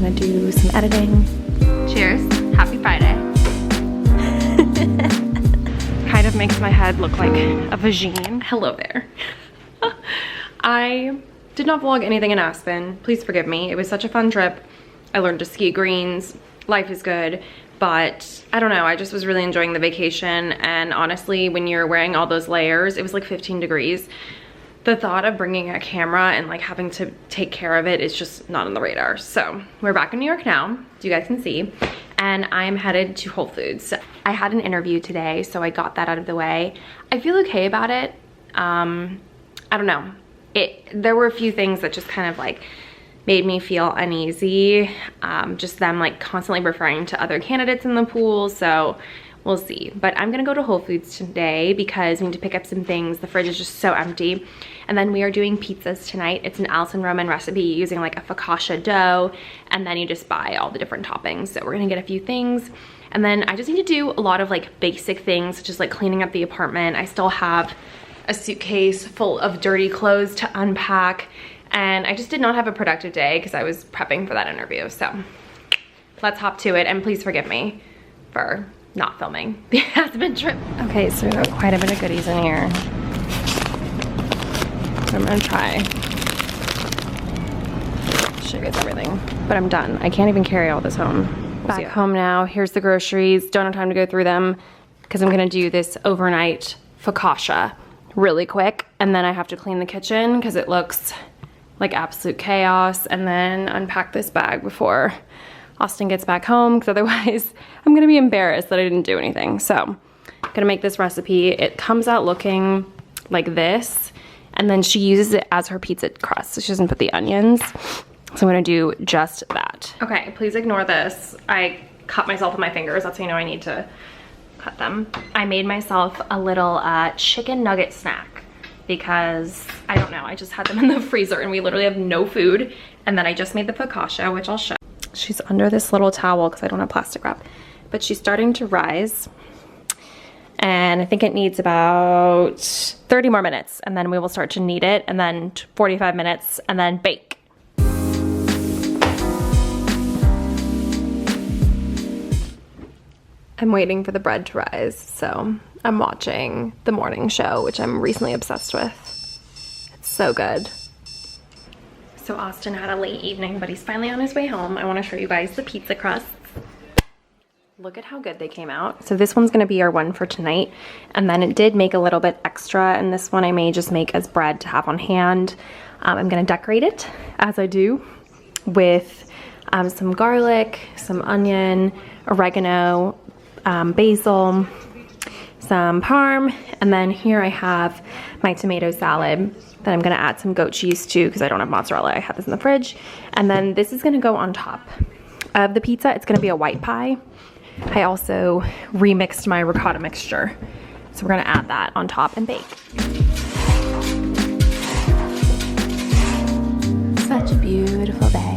gonna do some editing. Cheers, happy Friday. Kind of makes my head look like a vagine. Hello there. I did not vlog anything in Aspen. Please forgive me. It was such a fun trip. I learned to ski greens. Life is good. But I don't know, I just was really enjoying the vacation. And honestly, when you're wearing all those layers, it was like 15 degrees. The thought of bringing a camera and like having to take care of it is just not on the radar. So we're back in New York now, as you guys can see. And I'm headed to Whole Foods. I had an interview today, so I got that out of the way. I feel okay about it. I don't know. There were a few things that just kind of like made me feel uneasy. Just them like constantly referring to other candidates in the pool, so we'll see. But I'm gonna go to Whole Foods today because we need to pick up some things. The fridge is just so empty. And then we are doing pizzas tonight. It's an Alissa Roman recipe using like a focaccia dough, and then you just buy all the different toppings. So we're gonna get a few things. And then I just need to do a lot of like basic things, such as like cleaning up the apartment. I still have a suitcase full of dirty clothes to unpack. And I just did not have a productive day because I was prepping for that interview. So let's hop to it, and please forgive me for not filming the Aspen trip. Okay, so we got quite a bit of goodies in here. I'm gonna try show you guys everything, but I'm done. I can't even carry all this home. Back home now. Here's the groceries. Don't have time to go through them because I'm gonna do this overnight focaccia really quick, and then I have to clean the kitchen because it looks like absolute chaos, and then unpack this bag before Austin gets back home, because otherwise I'm gonna be embarrassed that I didn't do anything. So I'm gonna make this recipe. It comes out looking like this, and then she uses it as her pizza crust, so she doesn't put the onions. So I'm gonna do just that. Okay, please ignore this. I cut myself with my fingers. That's how you know I need to cut them. I made myself a little chicken nugget snack because I don't know, I just had them in the freezer and we literally have no food. And then I just made the focaccia, which I'll show. She's under this little towel because I don't have plastic wrap, but she's starting to rise. And I think it needs about 30 more minutes, and then we will start to knead it, and then 45 minutes, and then bake. I'm waiting for the bread to rise, so I'm watching the morning show, which I'm recently obsessed with. It's so good. So Austin had a late evening, but he's finally on his way home. I want to show you guys the pizza crusts. Look at how good they came out. So this one's gonna be our one for tonight. And then it did make a little bit extra, and this one I may just make as bread to have on hand. I'm gonna decorate it, as I do, with some garlic, some onion, oregano, basil, some parm, and then here I have my tomato salad that I'm gonna add some goat cheese to because I don't have mozzarella. I have this in the fridge. And then this is gonna go on top of the pizza. It's gonna be a white pie. I also remixed my ricotta mixture, so we're gonna add that on top and bake. Such a beautiful day.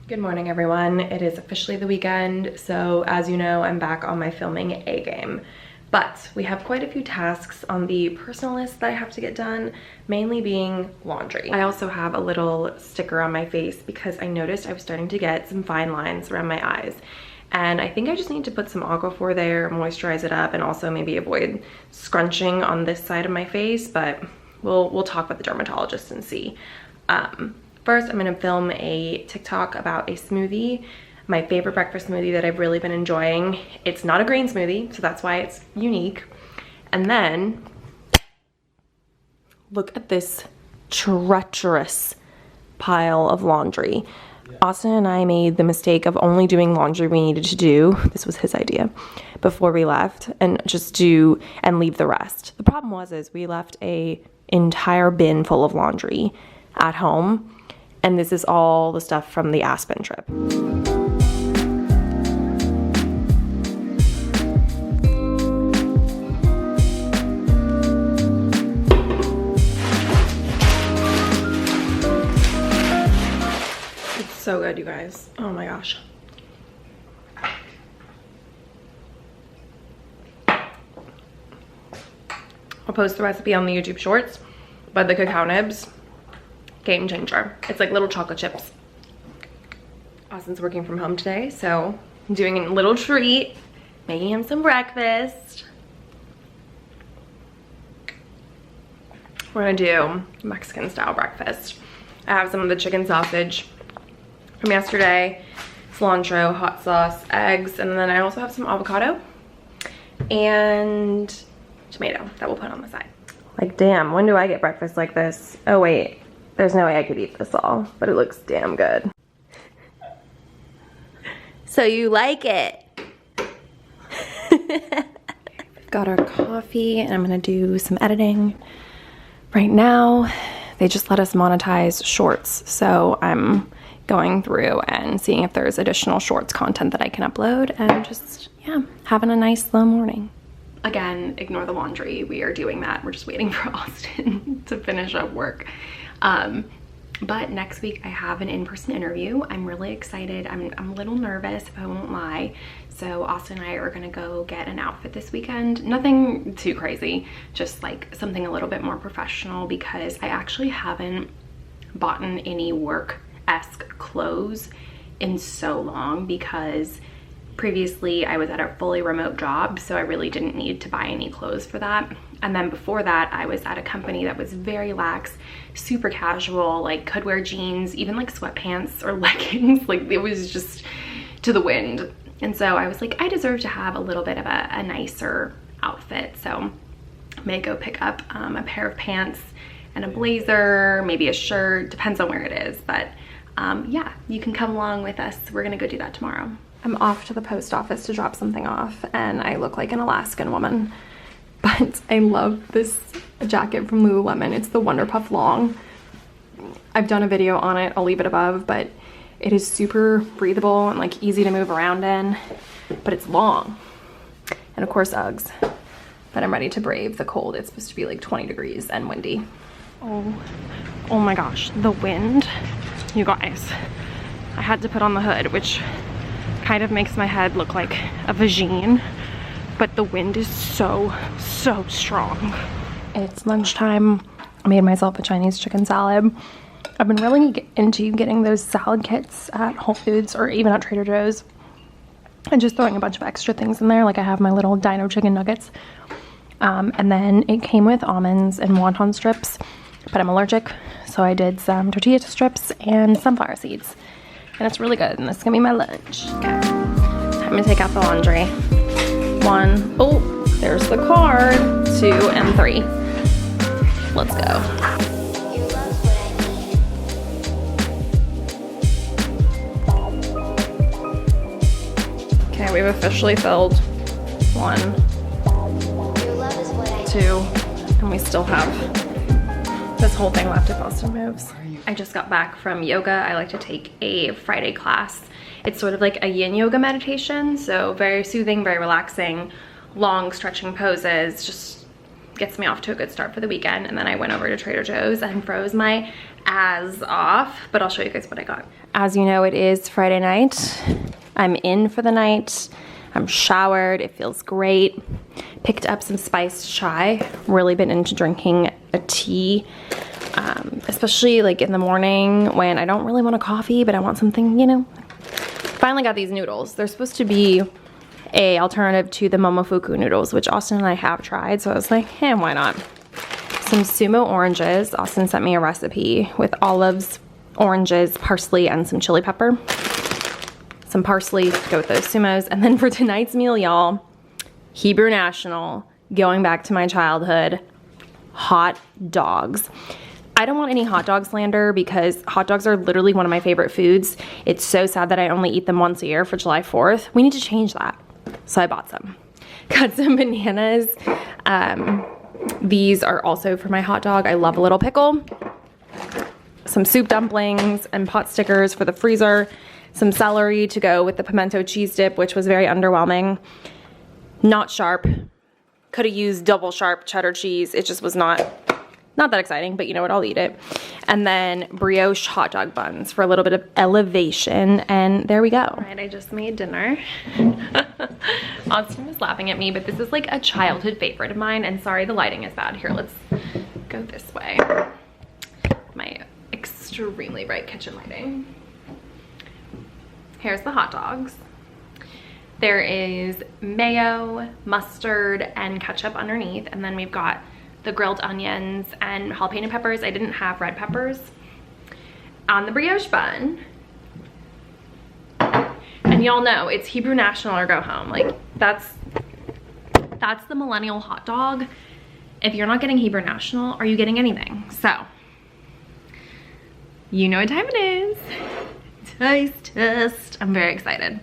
Good morning, everyone. It is officially the weekend, so as you know, I'm back on my filming A game. But we have quite a few tasks on the personal list that I have to get done, mainly being laundry. I also have a little sticker on my face because I noticed I was starting to get some fine lines around my eyes. And I think I just need to put some Aquaphor there, moisturize it up, and also maybe avoid scrunching on this side of my face, but we'll talk with the dermatologist and see. First, I'm gonna film a TikTok about a smoothie, my favorite breakfast smoothie that I've really been enjoying. It's not a green smoothie, so that's why it's unique. And then, look at this treacherous pile of laundry. Austin and I made the mistake of only doing laundry we needed to do, this was his idea, before we left, and just do and leave the rest. The problem is we left a entire bin full of laundry at home, and this is all the stuff from the Aspen trip. So good, you guys. Oh my gosh. I'll post the recipe on the YouTube shorts, but the cacao nibs, game changer. It's like little chocolate chips. Austin's working from home today, so I'm doing a little treat, making him some breakfast. We're gonna do Mexican style breakfast. I have some of the chicken sausage from yesterday, cilantro, hot sauce, eggs, and then I also have some avocado and tomato that we'll put on the side. Like, damn, when do I get breakfast like this? Oh wait, there's no way I could eat this all, but it looks damn good. So you like it? Got our coffee and I'm gonna do some editing. Right now, they just let us monetize shorts, so I'm going through and seeing if there's additional shorts content that I can upload and just, yeah, having a nice slow morning. Again, ignore the laundry. We are doing that. We're just waiting for Austin to finish up work. But next week I have an in-person interview. I'm really excited. I'm a little nervous, if I won't lie. So Austin and I are gonna go get an outfit this weekend. Nothing too crazy, just like something a little bit more professional, because I actually haven't bought any work-esque clothes in so long, because previously I was at a fully remote job, so I really didn't need to buy any clothes for that. And then before that, I was at a company that was very lax, super casual, like could wear jeans, even like sweatpants or leggings. Like it was just to the wind. And so I was like, I deserve to have a little bit of a nicer outfit. So I may go pick up a pair of pants and a blazer, maybe a shirt, depends on where it is. But yeah, you can come along with us. We're gonna go do that tomorrow. I'm off to the post office to drop something off, and I look like an Alaskan woman. But I love this jacket from Lululemon. It's the Wonder Puff Long. I've done a video on it, I'll leave it above, but it is super breathable and like easy to move around in, but it's long. And of course Uggs. But I'm ready to brave the cold. It's supposed to be like 20 degrees and windy. Oh my gosh, the wind. You guys, I had to put on the hood, which kind of makes my head look like a vagine, but the wind is so strong. It's lunchtime. I made myself a Chinese chicken salad. I've been really into getting those salad kits at Whole Foods or even at Trader Joe's and just throwing a bunch of extra things in there. Like I have my little dino chicken nuggets, and then it came with almonds and wonton strips, but I'm allergic, so I did some tortilla strips and sunflower seeds. And it's really good, and this is gonna be my lunch. Okay, time to take out the laundry. 1, oh, there's the card. 2 and 3. Let's go. Okay, we've officially filled 1, 2, and we still have this whole thing left if Austin moves. I just got back from yoga. I like to take a Friday class. It's sort of like a yin yoga meditation, so very soothing, very relaxing, long stretching poses, just gets me off to a good start for the weekend. And then I went over to Trader Joe's and froze my ass off, but I'll show you guys what I got. As you know, it is Friday night. I'm in for the night. I'm showered, it feels great. Picked up some spiced chai. Really been into drinking a tea, especially like in the morning when I don't really want a coffee, but I want something, you know. Finally got these noodles. They're supposed to be a alternative to the Momofuku noodles, which Austin and I have tried, so I was like, hey, why not? Some sumo oranges. Austin sent me a recipe with olives, oranges, parsley, and some chili pepper. Some parsley to go with those sumos. And then for tonight's meal, y'all, Hebrew National, going back to my childhood, hot dogs. I don't want any hot dog slander because hot dogs are literally one of my favorite foods. It's so sad that I only eat them once a year for July 4th. We need to change that. So I bought some. Got some bananas. These are also for my hot dog. I love a little pickle. Some soup dumplings and pot stickers for the freezer. Some celery to go with the pimento cheese dip, which was very underwhelming. Not sharp. Could have used double sharp cheddar cheese. It just was not that exciting, but you know what, I'll eat it. And then brioche hot dog buns for a little bit of elevation, and there we go. All right, I just made dinner. Austin was laughing at me, but this is like a childhood favorite of mine, and sorry the lighting is bad. Here, let's go this way. My extremely bright kitchen lighting. Here's the hot dogs. There is mayo, mustard, and ketchup underneath. And then we've got the grilled onions and jalapeno peppers. I didn't have red peppers. On the brioche bun. And y'all know it's Hebrew National or go home. Like that's the millennial hot dog. If you're not getting Hebrew National, are you getting anything? So, you know what time it is. Taste test. I'm very excited.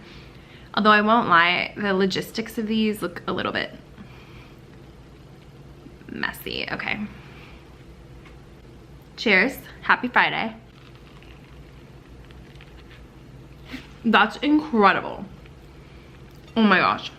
Although I won't lie, the logistics of these look a little bit messy. Okay. Cheers. Happy Friday. That's incredible. Oh my gosh.